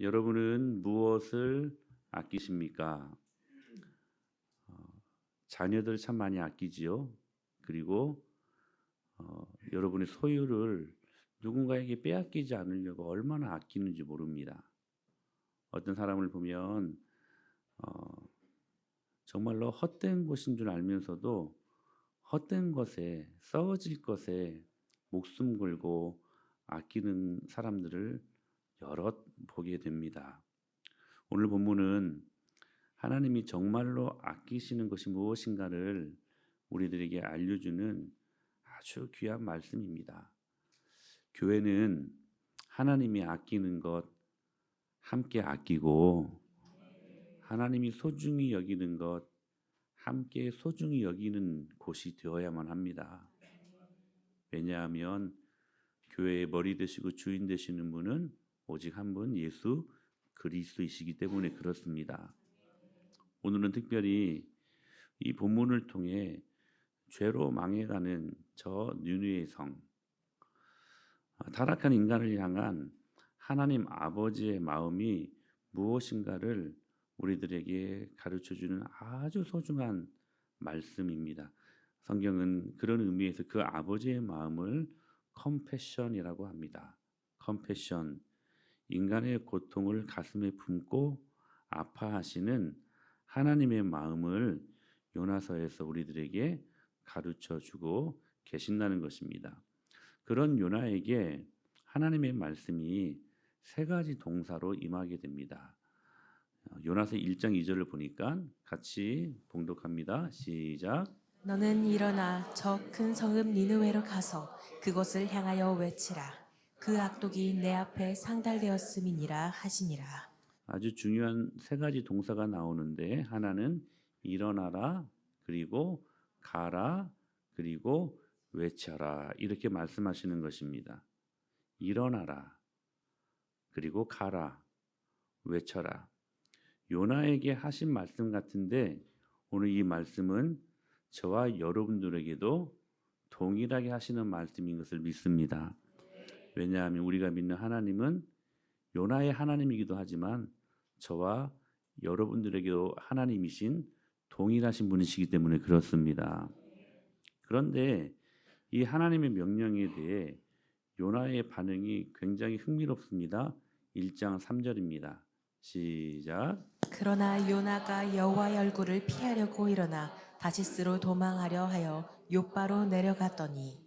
여러분은 무엇을 아끼십니까? 자녀들 참 많이 아끼지요. 그리고 여러분의 소유를 누군가에게 빼앗기지 않으려고 얼마나 아끼는지 모릅니다. 어떤 사람을 보면 정말로 헛된 것인 줄 알면서도 헛된 것에, 썩어질 것에 목숨 걸고 아끼는 사람들을 여럿 보게 됩니다. 오늘 본문은 하나님이 정말로 아끼시는 것이 무엇인가를 우리들에게 알려주는 아주 귀한 말씀입니다. 교회는 하나님이 아끼는 것 함께 아끼고, 하나님이 소중히 여기는 것 함께 소중히 여기는 곳이 되어야만 합니다. 왜냐하면 교회의 머리 되시고 주인 되시는 분은 오직 한 분, 예수 그리스도이시기 때문에 그렇습니다. 오늘은 특별히 이 본문을 통해 죄로 망해가는 저 니느웨의 성, 타락한 인간을 향한 하나님 아버지의 마음이 무엇인가를 우리들에게 가르쳐주는 아주 소중한 말씀입니다. 성경은 그런 의미에서 그 아버지의 마음을 컴패션이라고 합니다. 컴패션, 인간의 고통을 가슴에 품고 아파하시는 하나님의 마음을 요나서에서 우리들에게 가르쳐주고 계신다는 것입니다. 그런 요나에게 하나님의 말씀이 세 가지 동사로 임하게 됩니다. 요나서 1장 2절을 보니까 같이 봉독합니다. 시작. 너는 일어나 저 큰 성읍 니느웨로 가서 그곳을 향하여 외치라. 그 악독이 내 앞에 상달되었음이니라 하시니라. 아주 중요한 세 가지 동사가 나오는데 하나는 일어나라, 그리고 가라, 그리고 외쳐라 이렇게 말씀하시는 것입니다. 일어나라, 그리고 가라, 외쳐라. 요나에게 하신 말씀 같은데 오늘 이 말씀은 저와 여러분들에게도 동일하게 하시는 말씀인 것을 믿습니다. 왜냐하면 우리가 믿는 하나님은 요나의 하나님이기도 하지만 저와 여러분들에게도 하나님이신 동일하신 분이시기 때문에 그렇습니다. 그런데 이 하나님의 명령에 대해 요나의 반응이 굉장히 흥미롭습니다. 1장 3절입니다. 시작. 그러나 요나가 여호와의 얼굴을 피하려고 일어나 다시스로 도망하려 하여 욥바로 내려갔더니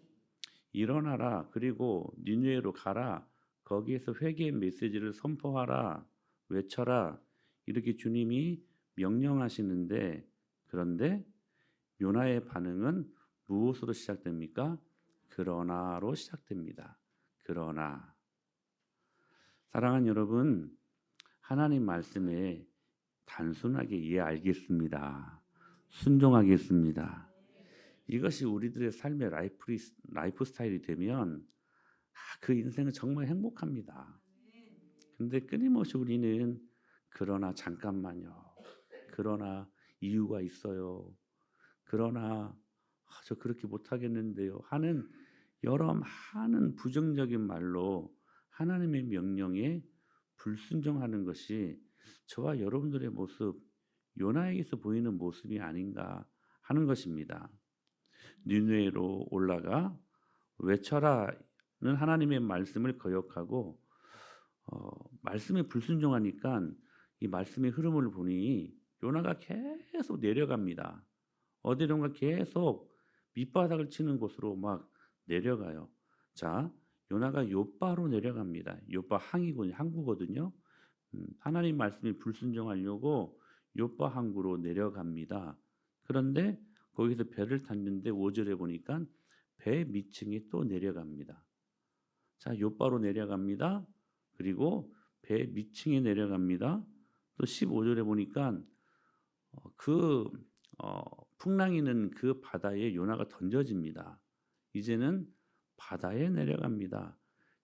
일어나라, 그리고 니느웨로 가라, 거기에서 회개의 메시지를 선포하라, 외쳐라 이렇게 주님이 명령하시는데, 그런데 요나의 반응은 무엇으로 시작됩니까? 그러나로 시작됩니다. 그러나. 사랑하는 여러분, 하나님 말씀에 단순하게 알겠습니다. 순종하겠습니다. 이것이 우리들의 삶의 라이프 스타일이 되면 그 인생은 정말 행복합니다. 근데 끊임없이 우리는 그러나 잠깐만요. 그러나 이유가 있어요. 그러나 저 그렇게 못하겠는데요 하는 여러 많은 부정적인 말로 하나님의 명령에 불순종하는 것이 저와 여러분들의 모습, 요나에게서 보이는 모습이 아닌가 하는 것입니다. 니느웨로 올라가 외쳐라는 하나님의 말씀을 거역하고 말씀에 불순종하니까 이 말씀의 흐름을 보니 요나가 계속 내려갑니다. 어디론가 계속 밑바닥을 치는 곳으로 막 내려가요. 자, 요나가 욥바로 내려갑니다. 욥바 항구거든요. 하나님 말씀에 불순종하려고 욥바 항구로 내려갑니다. 그런데 거기서 배를 탔는데 5절에 보니까 배 밑층에 또 내려갑니다. 자, 욥바로 내려갑니다. 그리고 배 밑층에 내려갑니다. 또 15절에 보니까 풍랑이는 그 바다에 요나가 던져집니다. 이제는 바다에 내려갑니다.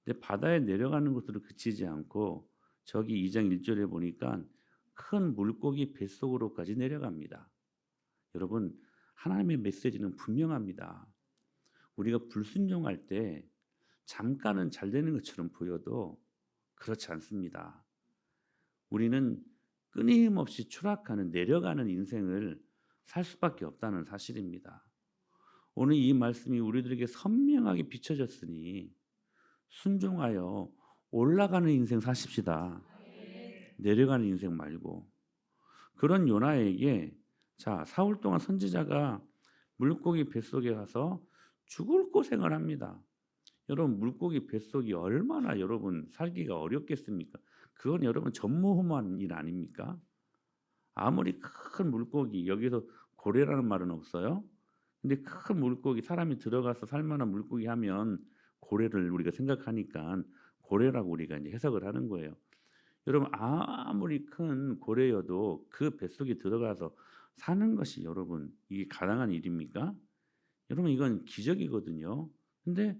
근데 바다에 내려가는 것으로 그치지 않고 저기 2장 1절에 보니까 큰 물고기 뱃속으로까지 내려갑니다. 여러분, 하나님의 메시지는 분명합니다. 우리가 불순종할 때 잠깐은 잘 되는 것처럼 보여도 그렇지 않습니다. 우리는 끊임없이 추락하는 내려가는 인생을 살 수밖에 없다는 사실입니다. 오늘 이 말씀이 우리들에게 선명하게 비춰졌으니 순종하여 올라가는 인생 사십시다. 내려가는 인생 말고. 그런 요나에게 자, 사흘 동안 선지자가 물고기 뱃속에 가서 죽을 고생을 합니다. 여러분, 물고기 뱃속이 얼마나 여러분 살기가 어렵겠습니까? 그건 여러분 전무후무한 일 아닙니까? 아무리 큰 물고기, 여기서 고래라는 말은 없어요. 근데 큰 물고기, 사람이 들어가서 살만한 물고기 하면 고래를 우리가 생각하니까 고래라고 우리가 이제 해석을 하는 거예요. 여러분, 아무리 큰 고래여도 그 뱃속에 들어가서 사는 것이 여러분 이게 가능한 일입니까? 여러분, 이건 기적이거든요. 근데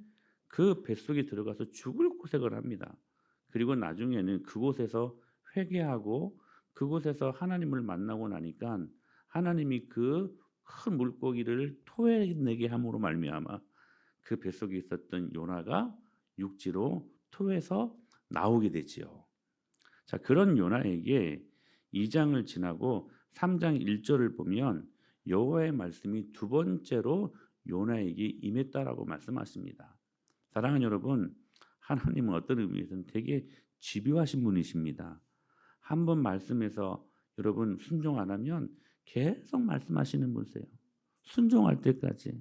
그 뱃속에 들어가서 죽을 고생을 합니다. 그리고 나중에는 그곳에서 회개하고 그곳에서 하나님을 만나고 나니까 하나님이 그 큰 물고기를 토해내게 함으로 말미암아 그 뱃속에 있었던 요나가 육지로 토해서 나오게 되지요. 자, 그런 요나에게 2장을 지나고 3장 1절을 보면 여호와의 말씀이 두 번째로 요나에게 임했다라고 말씀하십니다. 사랑하는 여러분, 하나님은 어떤 의미에서는 되게 집요하신 분이십니다. 한번 말씀해서 여러분 순종 안 하면 계속 말씀하시는 분이세요. 순종할 때까지.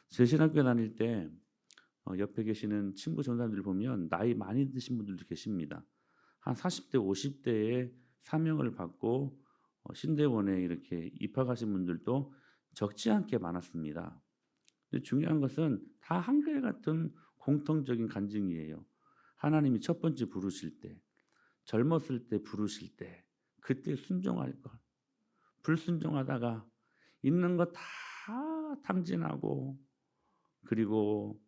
제 신학교 다닐 때 옆에 계시는 친구 전사님들 보면 나이 많이 드신 분들도 계십니다. 한 40대, 50대에 사명을 받고 신대원에 이렇게 입학하신 분들도 적지 않게 많았습니다. 근데 중요한 것은 다 한결같은 공통적인 간증이에요. 하나님이 첫 번째 부르실 때, 젊었을 때 부르실 때, 그때 순종할 것. 불순종하다가 있는 거 다 탕진하고 그리고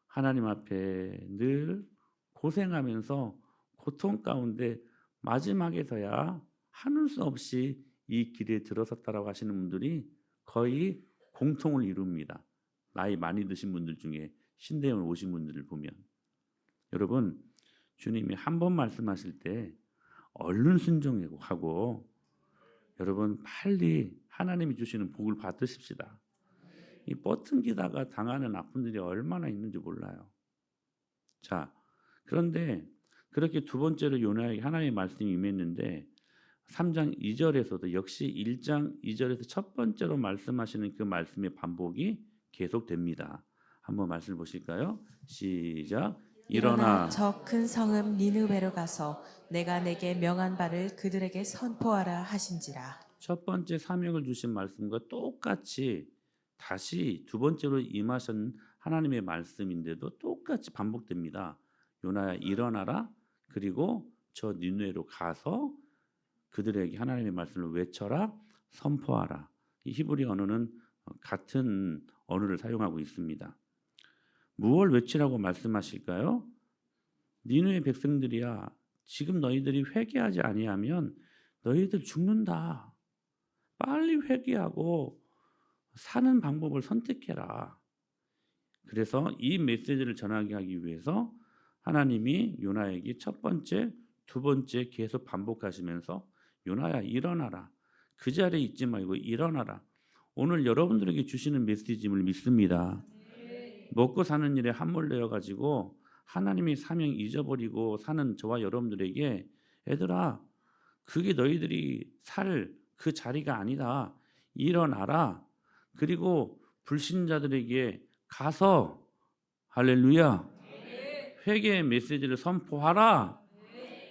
하나님 앞에 늘 고생하면서 고통 가운데 마지막에서야 하늘 수 없이 이 길에 들어섰다라고 하시는 분들이 거의 공통을 이룹니다. 나이 많이 드신 분들 중에 신대원 오신 분들을 보면 여러분, 주님이 한 번 말씀하실 때 얼른 순종하고 여러분 빨리 하나님이 주시는 복을 받으십시다. 이 뻗팅기다가 당하는 아픔들이 얼마나 있는지 몰라요. 자, 그런데 그렇게 두 번째로 요나에게 하나님의 말씀이 임했는데 3장 2절에서도 역시 1장 2절에서 첫 번째로 말씀하시는 그 말씀의 반복이 계속됩니다. 한번 말씀 보실까요? 시작. 일어나 저 큰 성읍 니느웨로 가서 내가 내게 명한 바를 그들에게 선포하라 하신지라. 첫 번째 사명을 주신 말씀과 똑같이 다시 두 번째로 임하신 하나님의 말씀인데도 똑같이 반복됩니다. 요나야 일어나라. 그리고 저 니느웨로 가서 그들에게 하나님의 말씀을 외쳐라. 선포하라. 이 히브리 언어는 같은 언어를 사용하고 있습니다. 무엇을 외치라고 말씀하실까요? 니느웨 백성들이야, 지금 너희들이 회개하지 아니하면 너희들 죽는다. 빨리 회개하고 사는 방법을 선택해라. 그래서 이 메시지를 전하게 하기 위해서 하나님이 요나에게 첫 번째, 두 번째 계속 반복하시면서 요나야 일어나라. 그 자리에 있지 말고 일어나라. 오늘 여러분들에게 주시는 메시지임을 믿습니다. 먹고 사는 일에 함몰되어 가지고 하나님의 사명 잊어버리고 사는 저와 여러분들에게 얘들아, 그게 너희들이 살 그 자리가 아니다. 일어나라. 그리고 불신자들에게 가서 할렐루야 회개의 메시지를 선포하라.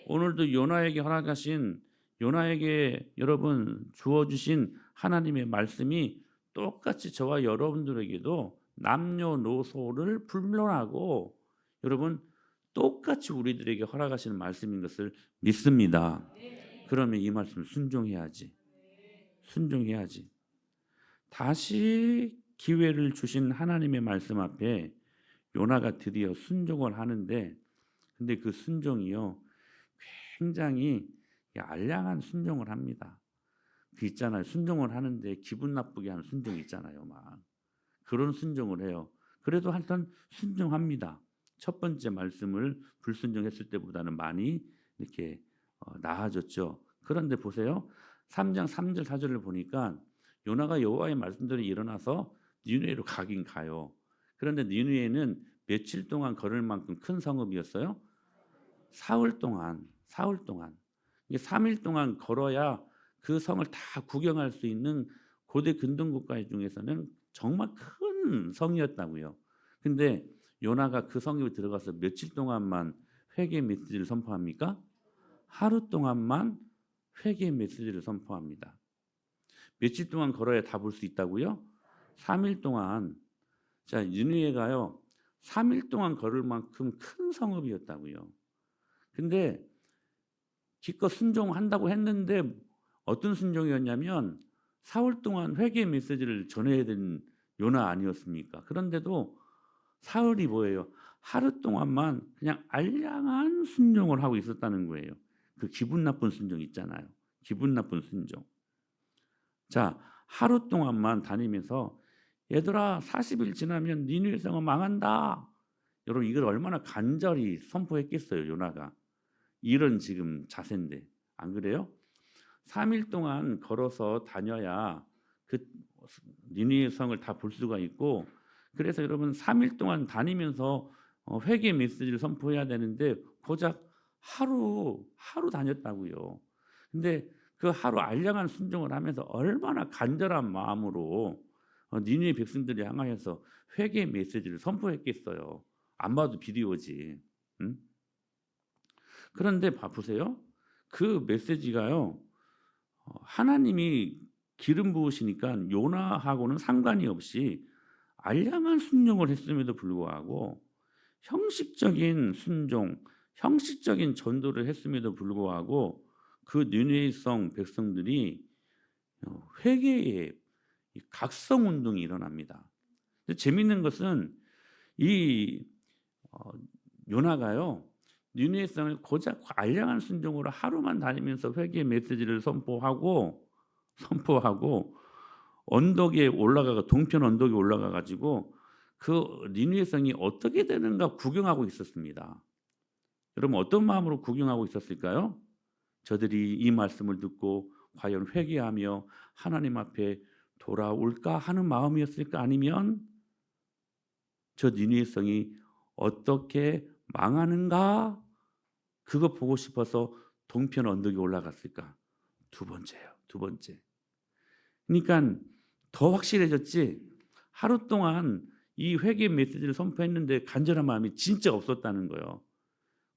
오늘도 요나에게 허락하신 요나에게 여러분 주어주신 하나님의 말씀이 똑같이 저와 여러분들에게도 남녀노소를 불문하고 여러분 똑같이 우리들에게 허락하시는 말씀인 것을 믿습니다. 그러면 이 말씀을 순종해야지. 순종해야지. 다시 기회를 주신 하나님의 말씀 앞에 요나가 드디어 순종을 하는데 근데 그 순종이요 굉장히 알량한 순종을 합니다. 그 있잖아요. 순종을 하는데 기분 나쁘게 하는 순종 있잖아요. 막 그런 순종을 해요. 그래도 하여튼 순종합니다. 첫 번째 말씀을 불순종했을 때보다는 많이 이렇게 나아졌죠. 그런데 보세요. 3장 3절 4절을 보니까 요나가 여호와의 말씀대로 일어나서 니느웨로 가긴 가요. 그런데 니느웨는 며칠 동안 걸을 만큼 큰 성읍이었어요? 사흘 동안. 이게 3일 동안 걸어야 그 성을 다 구경할 수 있는 고대 근동 국가 중에서는 정말 큰 성이었다고요. 근데 요나가 그 성읍에 들어가서 며칠 동안만 회개 메시지를 선포합니까? 하루 동안만 회개 메시지를 선포합니다. 며칠 동안 걸어야 다 볼 수 있다고요? 3일 동안. 자, 니느웨가요. 3일 동안 걸을 만큼 큰 성읍이었다고요. 근데 기껏 순종한다고 했는데 어떤 순종이었냐면 사흘 동안 회개 메시지를 전해야 되는 요나 아니었습니까? 그런데도 사흘이 뭐예요? 하루 동안만 그냥 알량한 순종을 하고 있었다는 거예요. 그 기분 나쁜 순종 있잖아요. 기분 나쁜 순종. 자, 하루 동안만 다니면서 얘들아 40일 지나면 니느웨 성은 망한다. 여러분 이걸 얼마나 간절히 선포했겠어요, 요나가. 이런 지금 자세인데 안 그래요? 3일 동안 걸어서 다녀야 그 니느웨 성을 다 볼 수가 있고, 그래서 여러분 3일 동안 다니면서 회개 메시지를 선포해야 되는데 고작 하루 다녔다고요. 근데 그 하루 알량한 순종을 하면서 얼마나 간절한 마음으로 니느웨 백성들이 향하여서 회개 메시지를 선포했겠어요. 안 봐도 비디오지. 응? 그런데 보세요. 그 메시지가요. 하나님이 기름 부으시니까 요나하고는 상관이 없이 알량한 순종을 했음에도 불구하고 형식적인 순종, 형식적인 전도를 했음에도 불구하고 그 니느웨 성 백성들이 회개의 각성 운동이 일어납니다. 근데 재미있는 것은 이 요나가요. 니느웨 성을 고작 알량한 순종으로 하루만 다니면서 회개의 메시지를 선포하고 언덕에 올라가가 동편 언덕에 올라가 가지고 그 니느웨 성이 어떻게 되는가 구경하고 있었습니다. 여러분 어떤 마음으로 구경하고 있었을까요? 저들이 이 말씀을 듣고 과연 회개하며 하나님 앞에 돌아올까 하는 마음이었을까? 아니면 저 니느웨 성이 어떻게 망하는가? 그거 보고 싶어서 동편 언덕에 올라갔을까? 두 번째예요. 두 번째. 그러니까 더 확실해졌지. 하루 동안 이 회개 메시지를 선포했는데 간절한 마음이 진짜 없었다는 거예요.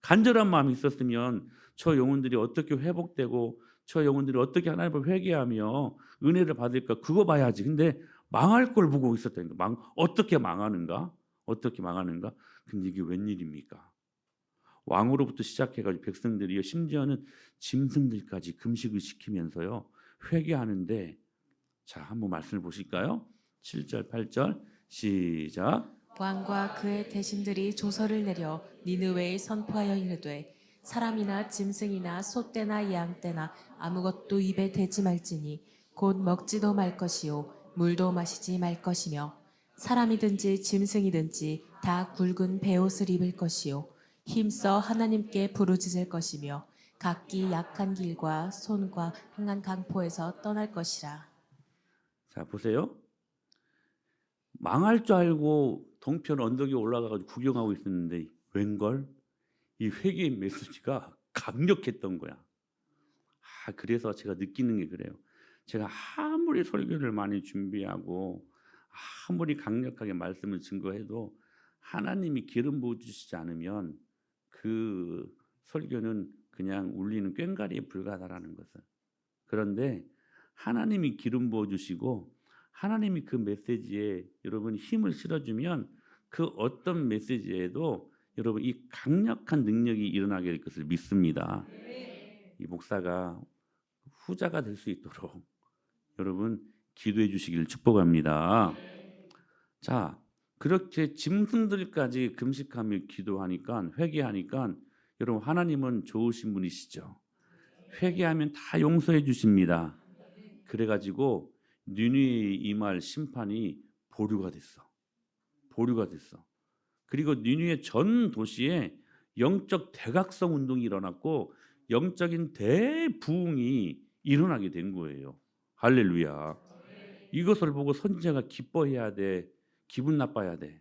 간절한 마음이 있었으면 저 영혼들이 어떻게 회복되고 저 영혼들이 어떻게 하나님을 회개하며 은혜를 받을까 그거 봐야지. 근데 망할 걸 보고 있었다는 거예요. 어떻게 망하는가? 근데 이게 웬일입니까? 왕으로부터 시작해가지고 백성들이요, 심지어는 짐승들까지 금식을 시키면서요 회개하는데, 자 한번 말씀을 보실까요? 7절 8절 시작. 왕과 그의 대신들이 조서를 내려 니느웨에 선포하여 이르되 사람이나 짐승이나 소떼나 양떼나 아무것도 입에 대지 말지니 곧 먹지도 말 것이요 물도 마시지 말 것이며 사람이든지 짐승이든지 다 굵은 베옷을 입을 것이요 힘써 하나님께 부르짖을 것이며 각기 약한 길과 손과 행한 강포에서 떠날 것이라. 자 보세요. 망할 줄 알고 동편 언덕에 올라가가지고 구경하고 있었는데 웬걸 이 회개의 메시지가 강력했던 거야. 그래서 제가 느끼는 게 그래요. 제가 아무리 설교를 많이 준비하고 아무리 강력하게 말씀을 증거해도 하나님이 기름 부어주시지 않으면 그 설교는 그냥 울리는 꽹과리에 불과하다라는 것을. 그런데 하나님이 기름 부어주시고 하나님이 그 메시지에 여러분 힘을 실어주면 그 어떤 메시지에도 여러분 이 강력한 능력이 일어나게 될 것을 믿습니다. 이 목사가 후자가 될 수 있도록 여러분 기도해 주시기를 축복합니다. 자, 그렇게 짐승들까지 금식하며 기도하니까 회개하니까 여러분 하나님은 좋으신 분이시죠. 회개하면 다 용서해 주십니다. 그래가지고 니느웨에 임할 심판이 보류가 됐어. 그리고 니느웨 전 도시에 영적 대각성 운동이 일어났고 영적인 대부흥이 일어나게 된 거예요. 할렐루야. 이것을 보고 선지자가 기뻐해야 돼? 기분 나빠야 돼?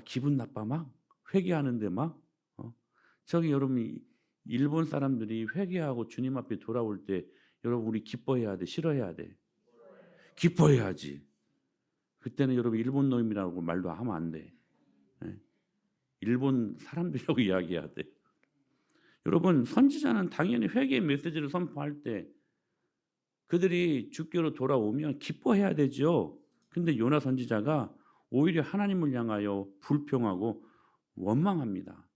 기분 나빠 막? 회개하는데 막? 저기 여러분 일본 사람들이 회개하고 주님 앞에 돌아올 때 여러분 우리 기뻐해야 돼? 싫어해야 돼? 기뻐해야지. 그때는 여러분 일본 놈이라고 말도 하면 안 돼. 일본 사람들이라고 이야기해야 돼. 여러분 선지자는 당연히 회개의 메시지를 선포할 때 그들이 주께로 돌아오면 기뻐해야 되죠. 근데 요나 선지자가 오히려 하나님을 향하여 불평하고 원망합니다.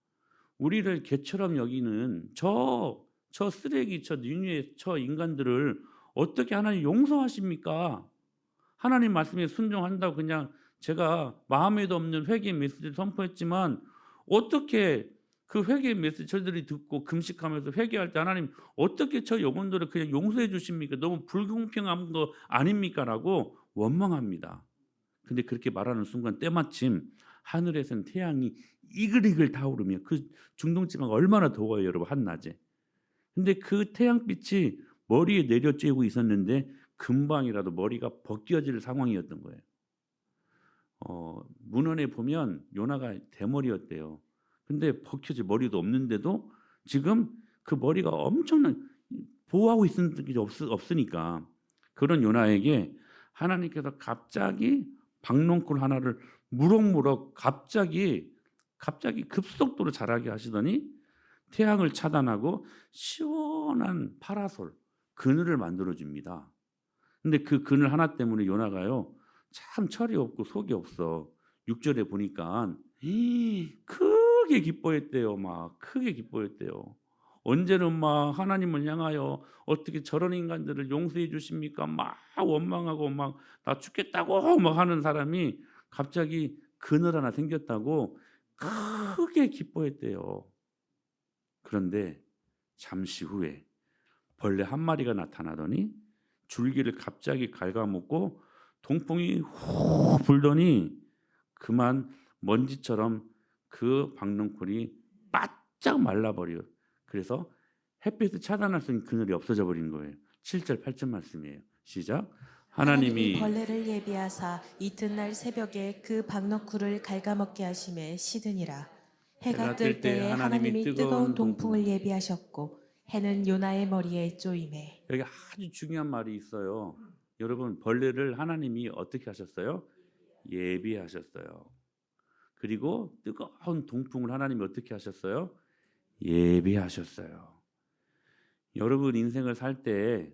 우리를 개처럼 여기는 저 쓰레기, 저 니느웨 저 인간들을 어떻게 하나님 용서하십니까? 하나님 말씀에 순종한다고 그냥 제가 마음에도 없는 회개의 메시지를 선포했지만 어떻게 그 회개의 메시지 저들이 듣고 금식하면서 회개할 때 하나님 어떻게 저 영혼들을 그냥 용서해 주십니까? 너무 불공평한 거 아닙니까? 라고 원망합니다. 근데 그렇게 말하는 순간 때마침 하늘에선 태양이 이글이글 타오르며 그 중동지방 얼마나 더워요 여러분 한낮에. 근데 그 태양빛이 머리에 내려쬐고 있었는데 금방이라도 머리가 벗겨질 상황이었던 거예요. 문헌에 보면 요나가 대머리였대요. 근데 벗겨질 머리도 없는데도 지금 그 머리가 엄청난 보호하고 있는 게 없으니까 그런 요나에게 하나님께서 갑자기 박농쿨 하나를 무럭무럭 갑자기 급속도로 자라게 하시더니 태양을 차단하고 시원한 파라솔 그늘을 만들어 줍니다. 근데 그 그늘 하나 때문에 요나가요 참 철이 없고 속이 없어. 6절에 보니까 크게 기뻐했대요. 막 크게 기뻐했대요. 언제는 막 하나님을 향하여 어떻게 저런 인간들을 용서해 주십니까? 막 원망하고 막 나 죽겠다고 막 하는 사람이 갑자기 그늘 하나 생겼다고 크게 기뻐했대요. 그런데 잠시 후에 벌레 한 마리가 나타나더니 줄기를 갑자기 갉아먹고 동풍이 후 불더니 그만 먼지처럼 그 박농쿨이 바짝 말라버려. 그래서 햇빛을 차단할 수 있는 그늘이 없어져 버린 거예요. 7절 8절 말씀이에요. 시작. 하나님이 벌레를 예비하사 이튿날 새벽에 그 박너쿨을 갉아먹게 하심에 시드니라. 해가 뜰 때에 하나님이 뜨거운 동풍을 예비하셨고 해는 요나의 머리에 쪼임에. 여기 아주 중요한 말이 있어요. 여러분 벌레를 하나님이 어떻게 하셨어요? 예비하셨어요. 그리고 뜨거운 동풍을 하나님이 어떻게 하셨어요? 예비하셨어요. 여러분 인생을 살 때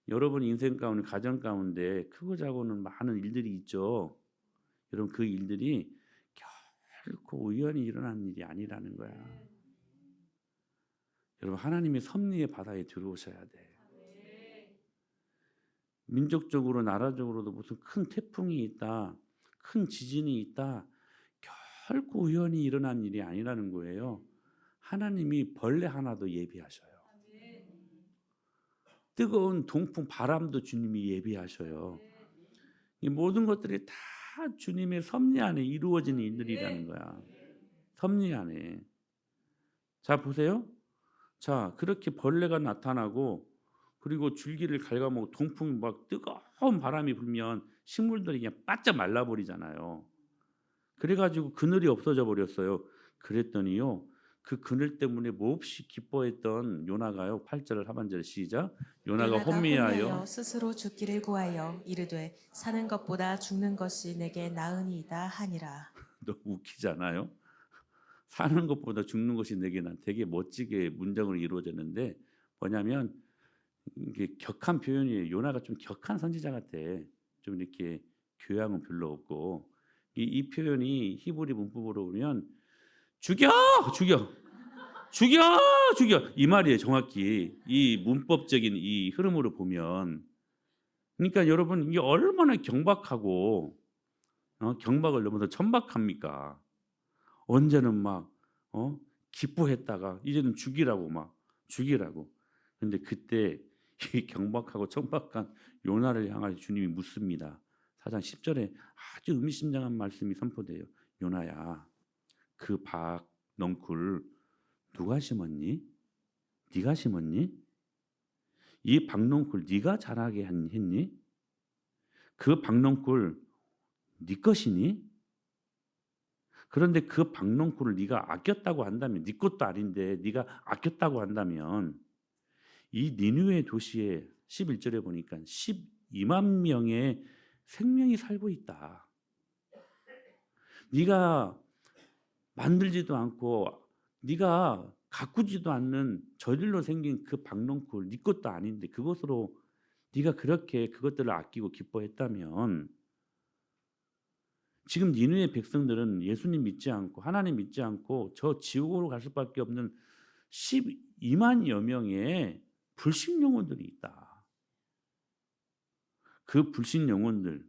여러분 인생 가운데 가정 가운데 크고 작고는 많은 일들이 있죠. 여러분 그 일들이 결코 우연히 일어나는 일이 아니라는 거야. 여러분 하나님의 섭리의 바다에 들어오셔야 돼. 민족적으로 나라적으로도 무슨 큰 태풍이 있다, 큰 지진이 있다, 결코 우연히 일어난 일이 아니라는 거예요. 하나님이 벌레 하나도 예비하셔요. 뜨거운 동풍 바람도 주님이 예비하셔요. 이 모든 것들이 다 주님의 섭리 안에 이루어지는 일들이라는 거야. 섭리 안에. 자 보세요. 자 그렇게 벌레가 나타나고 그리고 줄기를 갉아먹고 동풍이 막 뜨거운 바람이 불면 식물들이 그냥 바짝 말라버리잖아요. 그래가지고 그늘이 없어져 버렸어요. 그랬더니요. 그 그늘 때문에 몹시 기뻐했던 요나가요. 8절 하반절 시작. 요나가 혼미하여 스스로 죽기를 구하여 이르되 사는 것보다 죽는 것이 내게 나으니이다 하니라. 너무 웃기잖아요. 사는 것보다 죽는 것이 내게 난 되게 멋지게 문장으로 이루어졌는데 뭐냐면 이게 격한 표현이에요. 요나가 좀 격한 선지자 같아. 좀 이렇게 교양은 별로 없고 이 표현이 히브리 문법으로 보면 죽여 이 말이에요. 정확히 이 문법적인 이 흐름으로 보면 그러니까 여러분 이게 얼마나 경박하고 경박을 넘어서 천박합니까? 언제는 막 기뻐했다가 이제는 죽이라고. 그런데 그때 이 경박하고 천박한 요나를 향하여 주님이 묻습니다. 4장 10절에 아주 의미심장한 말씀이 선포돼요. 요나야, 그 박 넝쿨 누가 심었니? 네가 심었니? 이 박넝쿨 네가 자라게 했니? 그 박넝쿨 네 것이니? 그런데 그 박넝쿨을 네가 아꼈다고 한다면, 네 것도 아닌데 네가 아꼈다고 한다면, 이 니느웨 도시에 11절에 보니까 12만 명의 생명이 살고 있다. 네가 만들지도 않고 네가 가꾸지도 않는 저질로 생긴 그 박넝쿨 네 것도 아닌데 그것으로 네가 그렇게 그것들을 아끼고 기뻐했다면, 지금 니느웨 백성들은 예수님 믿지 않고 하나님 믿지 않고 저 지옥으로 갈 수밖에 없는 12만여 명의 불신 영혼들이 있다. 그 불신 영혼들,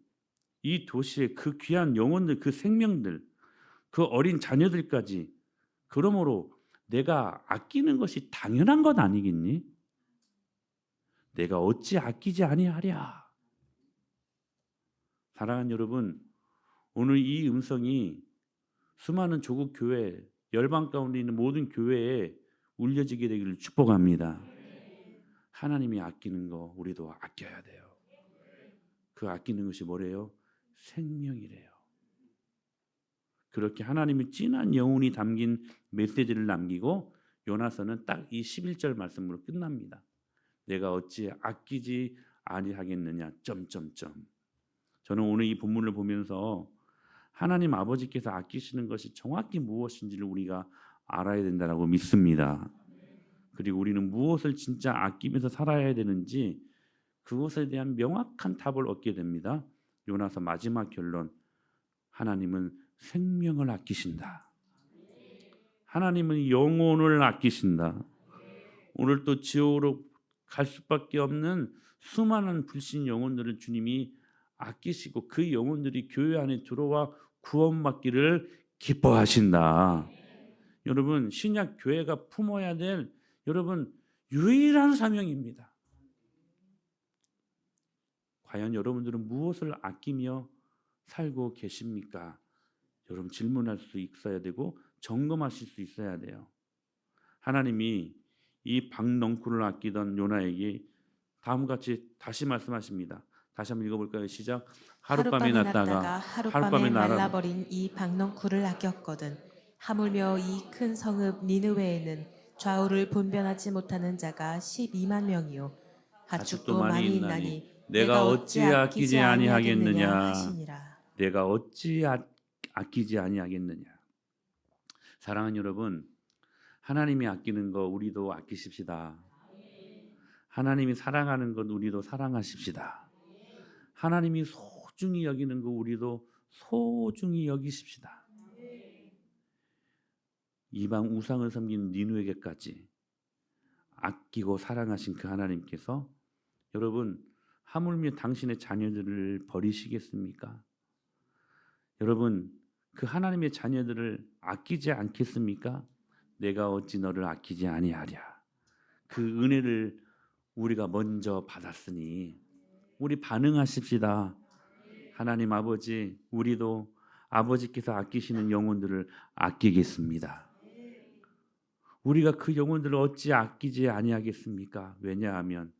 이 도시의 그 귀한 영혼들, 그 생명들, 그 어린 자녀들까지, 그러므로 내가 아끼는 것이 당연한 것 아니겠니? 내가 어찌 아끼지 아니하랴. 사랑하는 여러분, 오늘 이 음성이 수많은 조국 교회, 열방 가운데 있는 모든 교회에 울려지게 되기를 축복합니다. 하나님이 아끼는 거 우리도 아껴야 돼요. 그 아끼는 것이 뭐래요? 생명이래요. 그렇게 하나님의 진한 영혼이 담긴 메시지를 남기고 요나서는 딱 이 11절 말씀으로 끝납니다. 내가 어찌 아끼지 아니하겠느냐. 저는 오늘 이 본문을 보면서 하나님 아버지께서 아끼시는 것이 정확히 무엇인지를 우리가 알아야 된다고 믿습니다. 그리고 우리는 무엇을 진짜 아끼면서 살아야 되는지 그것에 대한 명확한 답을 얻게 됩니다. 요나서 마지막 결론, 하나님은 생명을 아끼신다. 하나님은 영혼을 아끼신다. 오늘 또 지옥으로 갈 수밖에 없는 수많은 불신 영혼들을 주님이 아끼시고 그 영혼들이 교회 안에 들어와 구원받기를 기뻐하신다. 여러분, 신약 교회가 품어야 될 여러분 유일한 사명입니다. 과연 여러분들은 무엇을 아끼며 살고 계십니까? 여러분 질문할 수 있어야 되고 점검하실 수 있어야 돼요. 하나님이 이 박넝쿨을 아끼던 요나에게 다음같이 다시 말씀하십니다. 다시 한번 읽어볼까요? 시작. 하룻밤에 났다가 하룻밤에 말라버린 이 박넝쿨을 아꼈거든. 하물며 이 큰 성읍 니느웨에는 좌우를 분별하지 못하는 자가 12만 명이요 가축도 많이 있나니 내가 어찌 아끼지 아니하겠느냐 하시니라. 내가 어찌 아끼지 아니하겠느냐. 사랑하는 여러분, 하나님이 아끼는 거 우리도 아끼십시다. 하나님이 사랑하는 것 우리도 사랑하십시다. 하나님이 소중히 여기는 거 우리도 소중히 여기십시다. 이방 우상을 섬기는 니느웨까지 아끼고 사랑하신 그 하나님께서 여러분 하물며 당신의 자녀들을 버리시겠습니까? 여러분 그 하나님의 자녀들을 아끼지 않겠습니까? 내가 어찌 너를 아끼지 아니하랴. 그 은혜를 우리가 먼저 받았으니 우리 반응하십시다. 하나님 아버지, 우리도 아버지께서 아끼시는 영혼들을 아끼겠습니다. 우리가 그 영혼들을 어찌 아끼지 아니하겠습니까? 왜냐하면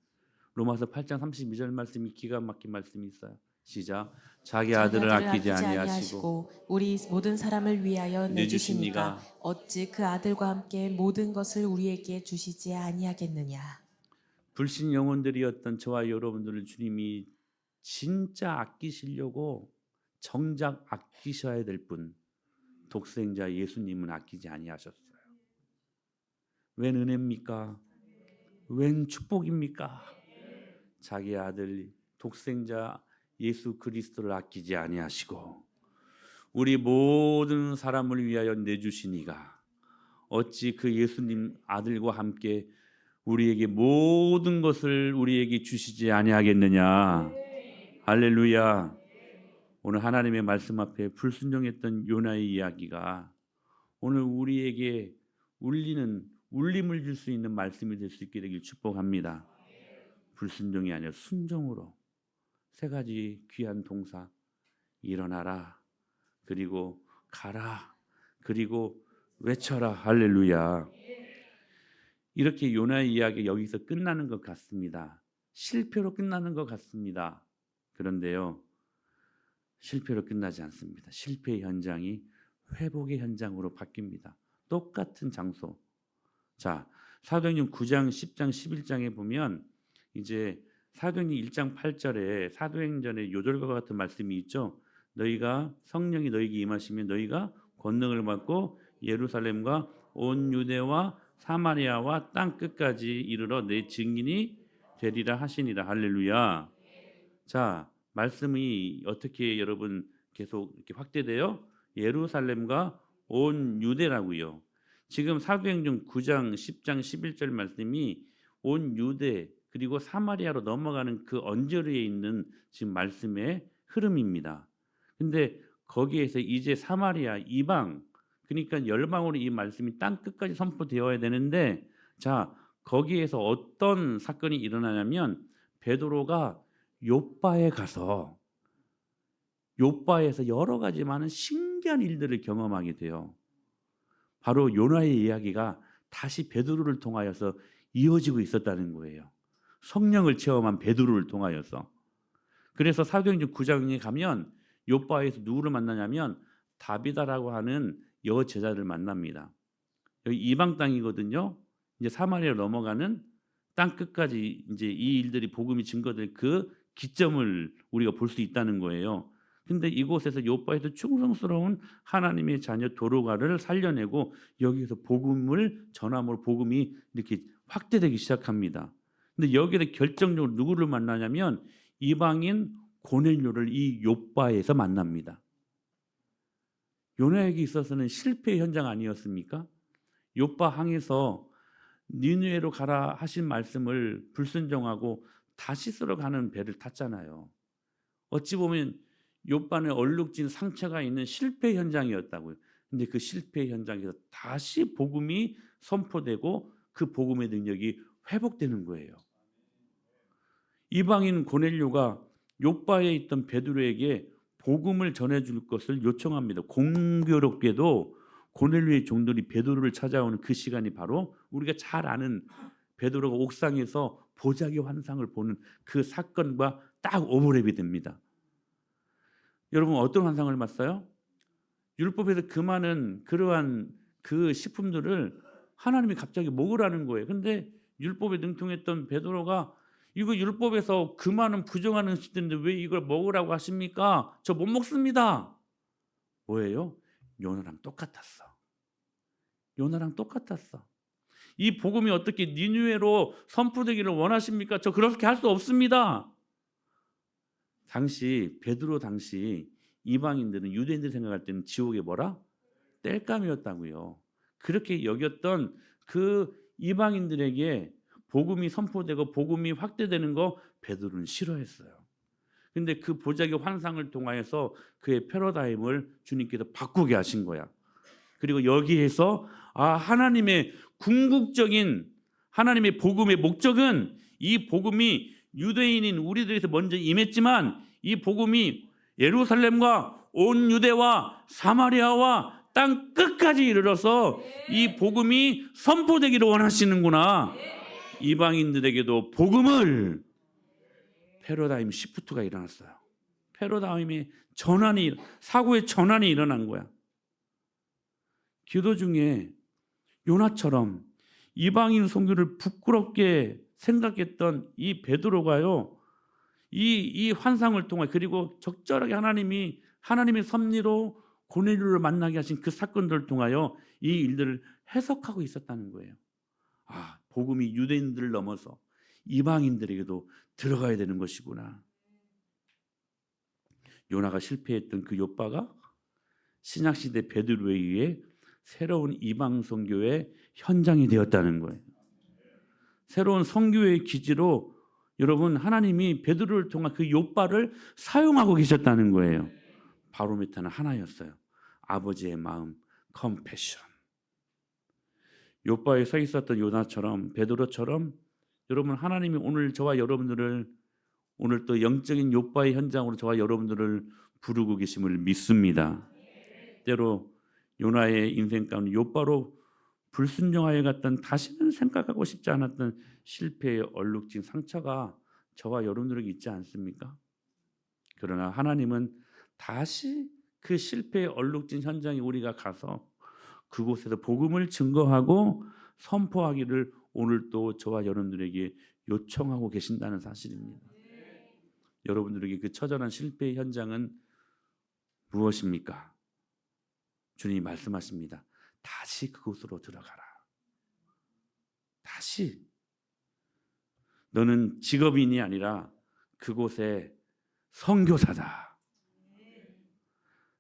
로마서 8장 32절 말씀이 기가 막힌 말씀이 있어요. 시작. 자기 아들을 아끼지 아니하시고 우리 모든 사람을 위하여 내주신 내주시니까 이가 어찌 그 아들과 함께 모든 것을 우리에게 주시지 아니하겠느냐. 불신 영혼들이었던 저와 여러분들을 주님이 진짜 아끼시려고 정작 아끼셔야 될 분, 독생자 예수님은 아끼지 아니하셨어요. 웬 은혜입니까? 웬 축복입니까? 자기 아들 독생자 예수 그리스도를 아끼지 아니하시고 우리 모든 사람을 위하여 내주시니가 어찌 그 예수님 아들과 함께 우리에게 모든 것을 우리에게 주시지 아니하겠느냐. 할렐루야. 오늘 하나님의 말씀 앞에 불순종했던 요나의 이야기가 오늘 우리에게 울림을 줄 수 있는 말씀이 될 수 있게 되길 축복합니다. 불순종이 아니라 순종으로 세 가지 귀한 동사, 일어나라, 그리고 가라, 그리고 외쳐라. 할렐루야. 이렇게 요나의 이야기 여기서 끝나는 것 같습니다. 실패로 끝나는 것 같습니다. 그런데요, 실패로 끝나지 않습니다. 실패의 현장이 회복의 현장으로 바뀝니다. 똑같은 장소. 자, 사도행전 9장, 10장, 11장에 보면 이제 사도행전 1장 8절에 사도행전의 요절과 같은 말씀이 있죠. 너희가 성령이 너희에게 임하시면 너희가 권능을 받고 예루살렘과 온 유대와 사마리아와 땅 끝까지 이르러 내 증인이 되리라 하시니라. 할렐루야. 자, 말씀이 어떻게 여러분 계속 이렇게 확대돼요? 예루살렘과 온 유대라고요. 지금 사도행전 9장, 10장, 11절 말씀이 온 유대 그리고 사마리아로 넘어가는 그 언저리에 있는 지금 말씀의 흐름입니다. 근데 거기에서 이제 사마리아 이방 그러니까 열방으로 이 말씀이 땅 끝까지 선포되어야 되는데 자, 거기에서 어떤 사건이 일어나냐면 베드로가 요빠에 가서 요빠에서 여러 가지 많은 신기한 일들을 경험하게 돼요. 바로 요나의 이야기가 다시 베드로를 통하여서 이어지고 있었다는 거예요. 성령을 체험한 베드로를 통하여서. 그래서 사도행전 9장에 가면 요빠에서 누구를 만나냐면 다비다라고 하는 여제자를 만납니다. 여기 이방 땅이거든요. 이제 사마리아로 넘어가는 땅 끝까지 이제 이 일들이 복음이 증거될 그 기점을 우리가 볼 수 있다는 거예요. 근데 이곳에서 요빠에서 충성스러운 하나님의 자녀 도로가를 살려내고 여기서 복음을 전함으로 복음이 이렇게 확대되기 시작합니다. 근데 여기에 결정적으로 누구를 만나냐면 이방인 고넬료를 이 요빠에서 만납니다. 요나에게 있어서는 실패의 현장 아니었습니까? 요빠 항에서 니느웨로 가라 하신 말씀을 불순종하고 다시스로 가는 배를 탔잖아요. 어찌 보면 요빠는 얼룩진 상처가 있는 실패 현장이었다고요. 근데 그 실패 현장에서 다시 복음이 선포되고 그 복음의 능력이 회복되는 거예요. 이방인 고넬료가 요빠에 있던 베드로에게 복음을 전해줄 것을 요청합니다. 공교롭게도 고넬료의 종들이 베드로를 찾아오는 그 시간이 바로 우리가 잘 아는 베드로가 옥상에서 보자기 환상을 보는 그 사건과 딱 오버랩이 됩니다. 여러분 어떤 환상을 봤어요? 율법에서 그 많은 그러한 그 식품들을 하나님이 갑자기 먹으라는 거예요. 근데 율법에 능통했던 베드로가 이거 율법에서 그 많은 부정한 음식들인데 왜 이걸 먹으라고 하십니까? 저 못 먹습니다. 뭐예요? 요나랑 똑같았어. 요나랑 똑같았어. 이 복음이 어떻게 니느웨로 선포되기를 원하십니까? 저 그렇게 할 수 없습니다. 당시 베드로 당시 이방인들은 유대인들 생각할 때는 지옥에 뭐라? 땔감이었다고요. 그렇게 여겼던 그 이방인들에게 복음이 선포되고 복음이 확대되는 거 베드로는 싫어했어요. 근데 그 보자기 환상을 통하여서 그의 패러다임을 주님께서 바꾸게 하신 거야. 그리고 여기에서 하나님의 궁극적인 하나님의 복음의 목적은 이 복음이 유대인인 우리들에서 먼저 임했지만 이 복음이 예루살렘과 온 유대와 사마리아와 땅 끝까지 이르러서 이 복음이 선포되기를 원하시는구나. 이방인들에게도 복음을 패러다임 시프트가 일어났어요. 패러다임의 전환이 사고의 전환이 일어난 거야. 기도 중에 요나처럼 이방인 선교를 부끄럽게 생각했던 이 베드로가요. 이 환상을 통해 그리고 적절하게 하나님의 섭리로 고넬료를 만나게 하신 그 사건들을 통하여 이 일들을 해석하고 있었다는 거예요. 복음이 유대인들을 넘어서 이방인들에게도 들어가야 되는 것이구나. 요나가 실패했던 그 요빠가 신약시대 베드로에 의해 새로운 이방 선교의 현장이 되었다는 거예요. 새로운 선교의 기지로 여러분 하나님이 베드로를 통한 그 요빠를 사용하고 계셨다는 거예요. 바로미터는 하나였어요. 아버지의 마음, 컴패션. 요빠에 서 있었던 요나처럼 베드로처럼 여러분 하나님이 오늘 저와 여러분들을 오늘 또 영적인 요빠의 현장으로 저와 여러분들을 부르고 계심을 믿습니다. 때로 요나의 인생 가운데 욥바로 불순종하여 갔던 다시는 생각하고 싶지 않았던 실패의 얼룩진 상처가 저와 여러분들에게 있지 않습니까? 그러나 하나님은 다시 그 실패의 얼룩진 현장에 우리가 가서 그곳에서 복음을 증거하고 선포하기를 오늘도 저와 여러분들에게 요청하고 계신다는 사실입니다. 여러분들에게 그 처절한 실패의 현장은 무엇입니까? 주님이 말씀하십니다. 다시 그곳으로 들어가라. 다시. 너는 직업인이 아니라 그곳에 선교사다.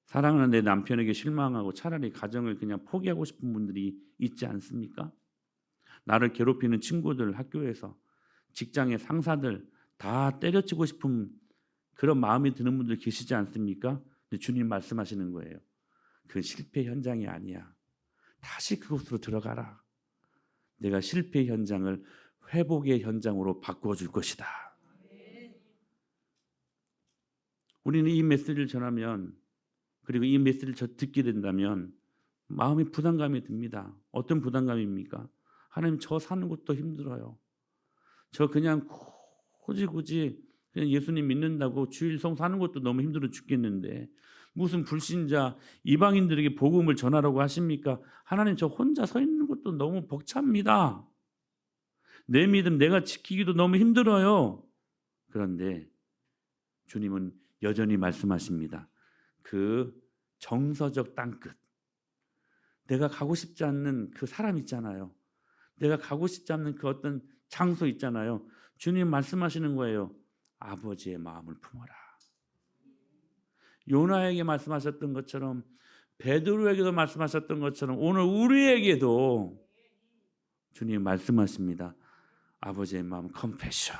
사랑하는 내 남편에게 실망하고 차라리 가정을 그냥 포기하고 싶은 분들이 있지 않습니까? 나를 괴롭히는 친구들, 학교에서 직장의 상사들 다 때려치고 싶은 그런 마음이 드는 분들 계시지 않습니까? 근데 주님 말씀하시는 거예요. 그 실패 현장이 아니야. 다시 그곳으로 들어가라. 내가 실패 현장을 회복의 현장으로 바꿔줄 것이다. 우리는 이 메시지를 전하면, 그리고 이 메시지를 듣게 된다면 마음이 부담감이 듭니다. 어떤 부담감입니까? 하나님, 저 사는 것도 힘들어요. 저 그냥 굳이 그냥 예수님 믿는다고 주일성 사는 것도 너무 힘들어 죽겠는데 무슨 불신자 이방인들에게 복음을 전하라고 하십니까? 하나님, 저 혼자 서 있는 것도 너무 벅찹니다. 내 믿음 내가 지키기도 너무 힘들어요. 그런데 주님은 여전히 말씀하십니다. 그 정서적 땅끝, 내가 가고 싶지 않는 그 사람 있잖아요. 내가 가고 싶지 않는 그 어떤 장소 있잖아요. 주님 말씀하시는 거예요. 아버지의 마음을 품어라. 요나에게 말씀하셨던 것처럼, 베드로에게도 말씀하셨던 것처럼 오늘 우리에게도 주님 말씀하십니다. 아버지의 마음, 컴패션.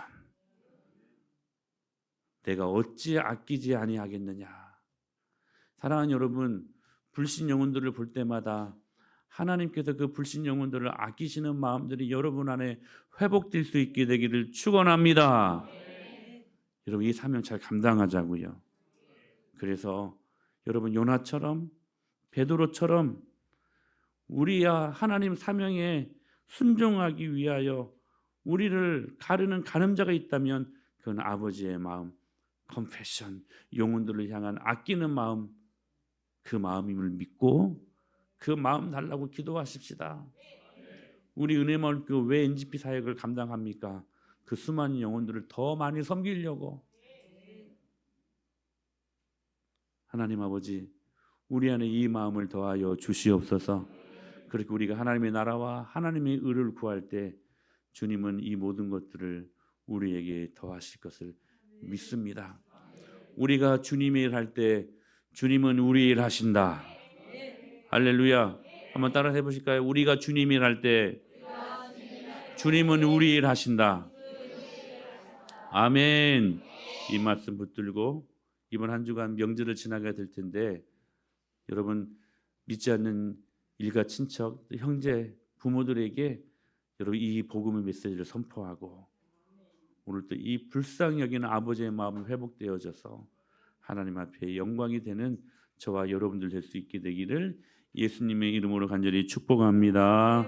내가 어찌 아끼지 아니하겠느냐. 사랑하는 여러분, 불신 영혼들을 볼 때마다 하나님께서 그 불신 영혼들을 아끼시는 마음들이 여러분 안에 회복될 수 있게 되기를 축원합니다. 여러분, 이 사명 잘 감당하자고요. 그래서 여러분, 요나처럼 베드로처럼 우리야 하나님 사명에 순종하기 위하여 우리를 가르는 가늠자가 있다면 그건 아버지의 마음, 컴패션, 영혼들을 향한 아끼는 마음, 그 마음임을 믿고 그 마음 달라고 기도하십시다. 우리 은혜마을교회 왜 NGP 사역을 감당합니까? 그 수많은 영혼들을 더 많이 섬기려고. 하나님 아버지, 우리 안에 이 마음을 더하여 주시옵소서. 그렇게 우리가 하나님의 나라와 하나님의 의를 구할 때 주님은 이 모든 것들을 우리에게 더하실 것을 믿습니다. 우리가 주님의 일 할 때 주님은 우리 일 하신다. 할렐루야. 한번 따라 해보실까요? 우리가 주님 일 할 때 주님은 우리 일 하신다. 아멘. 이 말씀 붙들고 이번 한 주간 명절을 지나게 될 텐데 여러분, 믿지 않는 일가 친척, 형제, 부모들에게 여러분 이 복음의 메시지를 선포하고 오늘 또 이 불쌍히 여기는 아버지의 마음이 회복되어져서 하나님 앞에 영광이 되는 저와 여러분들 될 수 있게 되기를 예수님의 이름으로 간절히 축복합니다.